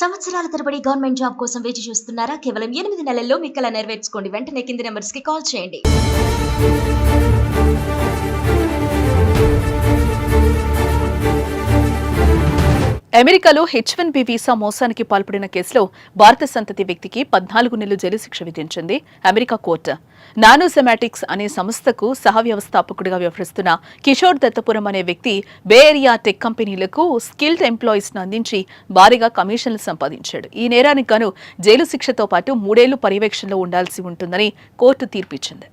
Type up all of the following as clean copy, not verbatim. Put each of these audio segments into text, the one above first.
సంవత్సరాల తరబడి government job కోసం వేచి చూస్తున్నారా? కేవలం 8 నెలల్లో మీ కల నెరవేర్చుకోండి. వెంటనే కింది నంబర్స్‌కి కాల్ చేయండి. అమెరికాలో H-1B వీసా మోసానికి పాల్పడిన కేసులో భారత సంతతి వ్యక్తికి 14 నెలలు జైలు శిక్ష విధించింది అమెరికా కోర్టు. నానోసెమాటిక్స్ అనే సంస్థకు సహ వ్యవస్థాపకుడిగా వ్యవహరిస్తున్న కిషోర్ దత్తపురం అనే వ్యక్తి బే ఏరియా టెక్ కంపెనీలకు స్కిల్డ్ ఎంప్లాయీస్ ను అందించి భారీగా కమిషన్లు సంపాదించాడు. ఈ నేరానికి గాను జైలు శిక్షతో పాటు 3 ఏళ్లు పర్యవేక్షణలో ఉండాల్సి ఉంటుందని కోర్టు తీర్పిచ్చింది.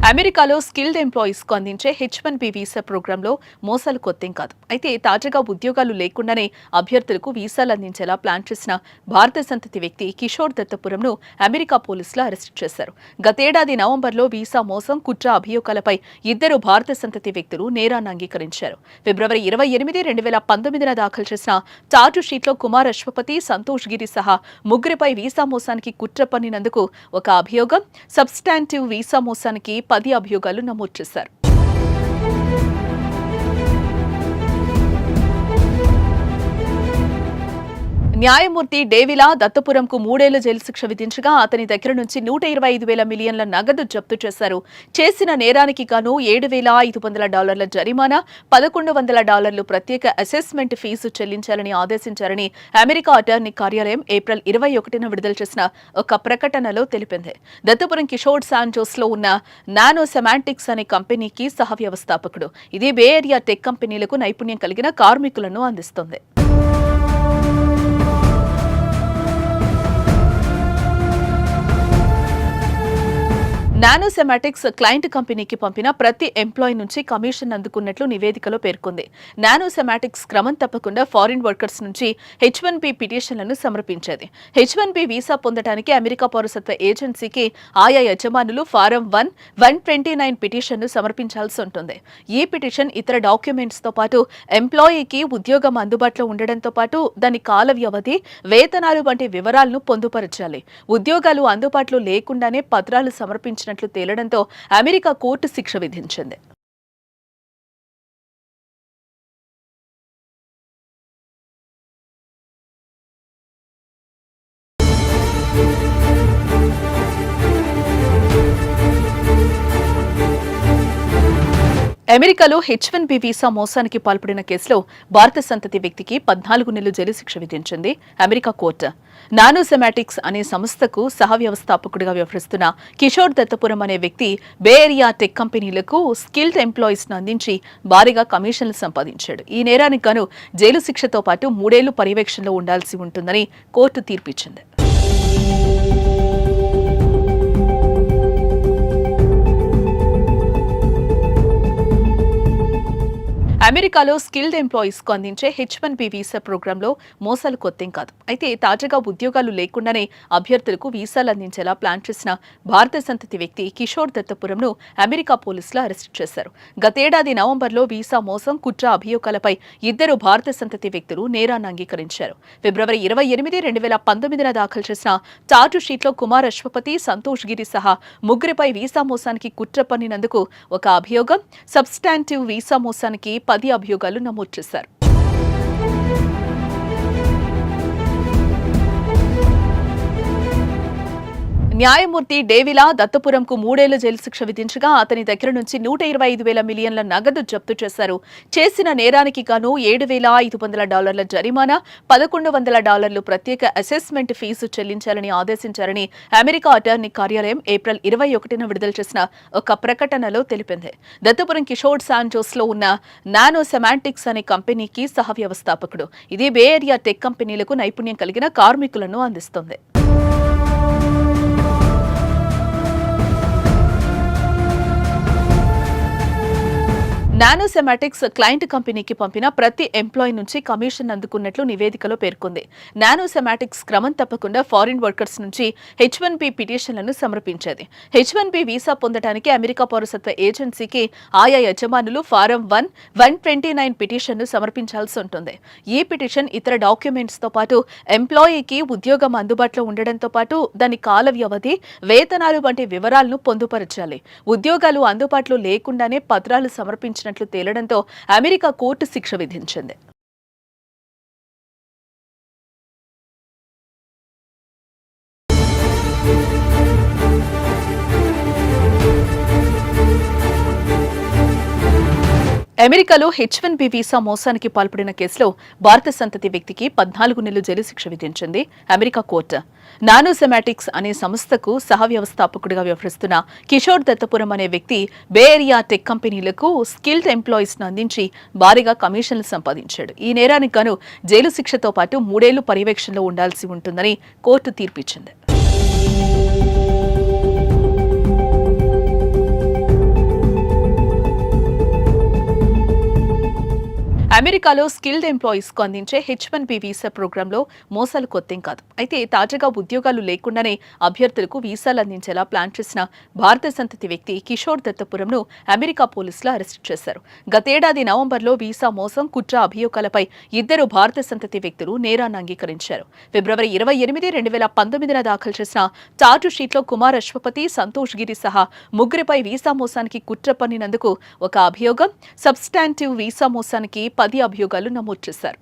అమెరికాలో స్కిల్డ్ ఎంప్లాయీస్ కు అందించే H-1B వీసా ప్రోగ్రాంలో మోసాలు కొత్తేం కాదు. అయితే తాజాగా ఉద్యోగాలు లేకుండానే అభ్యర్థులకు వీసాలు అందించేలా ప్లాన్ చేసిన భారత సంతతి వ్యక్తి కిషోర్ దత్తపురంను అమెరికా పోలీసులు అరెస్టు చేశారు. గతేడాది నవంబర్లో వీసా మోసం, కుట్ర అభియోగాలపై 2 భారత సంతతి వ్యక్తులు నేరాన్ని అంగీకరించారు. ఫిబ్రవరి 28, 2019 దాఖలు చేసిన చార్జ్ షీట్లో కుమార్ అశ్వపతి, సంతోష్ గిరి సహా 3 వీసా మోసానికి కుట్ర పన్నినందుకు ఒక అభియోగం, సబ్స్టాంటివ్ వీసా మోసానికి 10 అభియోగాలు నమోదు చేశారు. న్యాయమూర్తి డేవిలా దత్తపురంకు 3 ఏళ్ల జైలు శిక్ష విధించగా అతని దగ్గర నుంచి 125,000 మిలియన్ల నగదు జప్తు చేశారు. చేసిన నేరానికి గాను $7,500 జరిమానా, $1,100 ప్రత్యేక అసెస్మెంట్ ఫీజు చెల్లించాలని ఆదేశించారని అమెరికా అటార్నీ కార్యాలయం ఏప్రిల్ 21న విడుదల చేసిన ఒక ప్రకటనలో తెలిపింది. దత్తపురం కిషోర్ శాన్ జోస్లో ఉన్న నానోసెమాంటిక్స్ అనే కంపెనీకి సహ వ్యవస్థాపకుడు. ఇది బే ఏరియా టెక్ కంపెనీలకు నైపుణ్యం కలిగిన కార్మికులను అందిస్తుంది. నానోసెమాటిక్స్ క్లయింట్ కంపెనీకి పంపిన ప్రతి ఎంప్లాయీ నుంచి కమిషన్ అందుకున్నట్లు నివేదికలో పేర్కొంది. నానోసెమాటిక్స్ క్రమం తప్పకుండా ఫారిన్ వర్కర్స్ నుంచి H-1B పిటిషన్లను సమర్పించేది. H-1B వీసా పొందడానికి అమెరికా పౌరసత్వ ఏజెన్సీకి ఆయా యజమానులు ఫారం 129 పిటిషన్ను సమర్పించాల్సి ఉంటుంది. ఈ పిటిషన్ ఇతర డాక్యుమెంట్స్ తో పాటు ఎంప్లాయీకి ఉద్యోగం అందుబాటులో ఉండడంతో పాటు దాని కాల వ్యవధి, వేతనాలు వంటి వివరాలను పొందుపరచాలి. ఉద్యోగాలు అందుబాటులో లేకుండానే పత్రాలు సమర్పించిన తేలడంతో అమెరికా కోర్టు శిక్ష విధించింది. అమెరికాలో H-1B వీసా మోసానికి పాల్పడిన కేసులో భారత సంతతి వ్యక్తికి 14 నెలలు జైలు శిక్ష విధించింది అమెరికా కోర్టు. నానోసెమాటిక్స్ అనే సంస్థకు సహ వ్యవస్థాపకుడిగా వ్యవహరిస్తున్న కిషోర్ దత్తపురం అనే వ్యక్తి బే ఏరియా టెక్ కంపెనీలకు స్కిల్డ్ ఎంప్లాయీస్ ను అందించి భారీగా కమిషన్లు సంపాదించాడు. ఈ నేరానికి గాను జైలు శిక్షతో పాటు 3 ఏళ్లు పర్యవేక్షణలో ఉండాల్సి ఉంటుందని కోర్టు తీర్పిచ్చింది. అమెరికాలో స్కిల్డ్ ఎంప్లాయీస్ కు అందించే H-1B వీసా ప్రోగ్రాంలో మోసాలు కొత్తేం కాదు. అయితే తాజాగా ఉద్యోగాలు లేకుండానే అభ్యర్థులకు వీసాలు అందించేలా ప్లాన్ చేసిన భారత సంతతి వ్యక్తి కిషోర్ దత్తపురంను అమెరికా పోలీసులు అరెస్టు చేశారు. గతేడాది నవంబర్లో వీసా మోసం, కుట్ర అభియోగాలపై 2 భారత సంతతి వ్యక్తులు నేరాన్ని అంగీకరించారు. ఫిబ్రవరి 28, 2019 దాఖలు చేసిన చార్జ్ షీట్లో కుమార్ అశ్వపతి, సంతోష్ గిరి సహా 3 వీసా మోసానికి కుట్ర పన్నినందుకు ఒక అభియోగం, సబ్స్టాంటివ్ వీసా మోసానికి 10 అభియోగాలు నమోదు చేశారు. న్యాయమూర్తి డేవిలా దత్తపురంకు 3 ఏళ్ల జైలు శిక్ష విధించగా అతని దగ్గర నుంచి 125,000 మిలియన్ల నగదు జప్తు చేశారు. చేసిన నేరానికి గాను $7,500 జరిమానా, $1,100 ప్రత్యేక అసెస్మెంట్ ఫీజు చెల్లించాలని ఆదేశించారని అమెరికా అటార్నీ కార్యాలయం ఏప్రిల్ 21న విడుదల చేసిన ఒక ప్రకటనలో తెలిపింది. దత్తపురం కిషోర్ శాన్ జోస్లో ఉన్న నానోసెమాంటిక్స్ అనే కంపెనీకి సహ వ్యవస్థాపకుడు. ఇది బే ఏరియా టెక్ కంపెనీలకు నైపుణ్యం కలిగిన కార్మికులను అందిస్తుంది. నానోసెమాటిక్స్ క్లయింట్ కంపెనీకి పంపిన ప్రతి ఎంప్లాయీ నుంచి కమిషన్ అందుకున్నట్లు నివేదికలో పేర్కొంది. నానోసెమాటిక్స్ క్రమం తప్పకుండా ఫారిన్ వర్కర్స్ నుంచి H1B పిటిషన్లను సమర్పించేది. H1B వీసా పొందడానికి అమెరికా పౌరసత్వ ఏజెన్సీకి ఆయా యజమానులు ఫారం 129 పిటిషన్ను సమర్పించాల్సి ఉంటుంది. ఈ పిటిషన్ ఇతర డాక్యుమెంట్స్ తో పాటు ఎంప్లాయీకి ఉద్యోగం అందుబాటులో ఉండడంతో పాటు దాని కాల వ్యవధి, వేతనాలు వంటి వివరాలను పొందుపరచాలి. ఉద్యోగాలు అందుబాటులో లేకుండానే పత్రాలు సమర్పించినట్లు తేలడంతో అమెరికా కోర్టు శిక్ష విధించింది. అమెరికాలో H1B వీసా మోసానికి పాల్పడిన కేసులో భారత సంతతి వ్యక్తికి 14 నెలలు జైలు శిక్ష విధించింది అమెరికా కోర్టు. నానోసెమాటిక్స్ అనే సంస్థకు సహ వ్యవస్థాపకుడిగా వ్యవహరిస్తున్న కిషోర్ దత్తపురం అనే వ్యక్తి బే ఏరియా టెక్ కంపెనీలకు స్కిల్డ్ ఎంప్లాయీస్ ను అందించి భారీగా కమిషన్లు సంపాదించాడు. ఈ నేరానికి గాను జైలు శిక్షతో పాటు 3 ఏళ్లు పర్యవేక్షణలో ఉండాల్సి ఉంటుందని కోర్టు తీర్పిచ్చింది. అమెరికాలో స్కిల్డ్ ఎంప్లాయీస్ కు అందించే H1B వీసా ప్రోగ్రాంలో మోసాలు కొత్తేం కాదు. అయితే తాజాగా ఉద్యోగాలు లేకుండానే అభ్యర్థులకు వీసాలు అందించేలా ప్లాన్ చేసిన భారత సంతతి వ్యక్తి కిషోర్ దత్తపురంను అమెరికా పోలీసులు అరెస్టు చేశారు. గతేడాది నవంబర్లో వీసా మోసం, కుట్ర అభియోగాలపై 2 భారత సంతతి వ్యక్తులు నేరాన్ని అంగీకరించారు. ఫిబ్రవరి 28, 2019 దాఖలు చేసిన ఛార్జ్ షీట్లో కుమార్ అశ్వపతి, సంతోష్ గిరి సహా 3 వీసా మోసానికి కుట్ర పన్నినందుకు ఒక అభియోగం, సబ్స్టాంటివ్ వీసా మోసానికి 10 అభియోగాలు నమోదు చేశారు.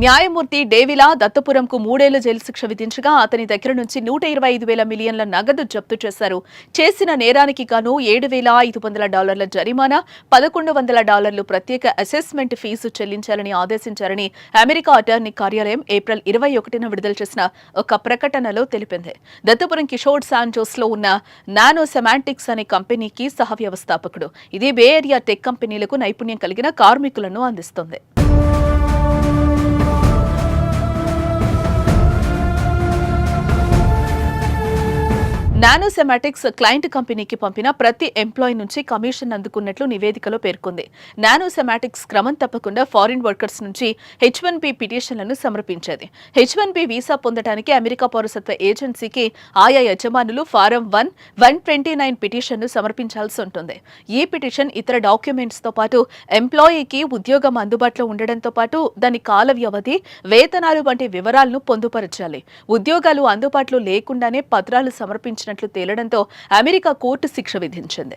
న్యాయమూర్తి డేవిలా దత్తపురంకు 3 ఏళ్ల జైలు శిక్ష విధించగా అతని దగ్గర నుంచి 125,000 మిలియన్ల నగదు జప్తు చేశారు. చేసిన నేరానికి గాను $7,500 జరిమానా, $1,100 ప్రత్యేక అసెస్మెంట్ ఫీజు చెల్లించాలని ఆదేశించారని అమెరికా అటార్నీ కార్యాలయం ఏప్రిల్ 21న విడుదల చేసిన ఒక ప్రకటనలో తెలిపింది. దత్తపురం కిషోర్ శాన్ జోస్లో ఉన్న నానోసెమాటిక్స్ అనే కంపెనీకి సహ వ్యవస్థాపకుడు. ఇది బే ఏరియా టెక్ కంపెనీలకు నైపుణ్యం కలిగిన కార్మికులను అందిస్తుంది. నానోసెమాటిక్స్ క్లయింట్ కంపెనీకి పంపిన ప్రతి ఎంప్లాయీ నుంచి కమిషన్ అందుకున్నట్లు నివేదికలో పేర్కొంది. నానోసెమాటిక్స్ క్రమం తప్పకుండా ఫారిన్ వర్కర్స్ నుంచి H1B పిటిషన్లను సమర్పించేది. H1B వీసా పొందడానికి అమెరికా పౌరసత్వ ఏజెన్సీకి ఆయా యజమానులు ఫారం 129 పిటిషన్ను సమర్పించాల్సి ఉంటుంది. ఈ పిటిషన్ ఇతర డాక్యుమెంట్స్ తో పాటు ఎంప్లాయీకి ఉద్యోగం అందుబాటులో ఉండడంతో పాటు దాని కాల వ్యవధి, వేతనాలు వంటి వివరాలను పొందుపరచాలి. ఉద్యోగాలు అందుబాటులో లేకుండానే పత్రాలు సమర్పించిన తేలడంతో అమెరికా కోర్టు శిక్ష విధించింది.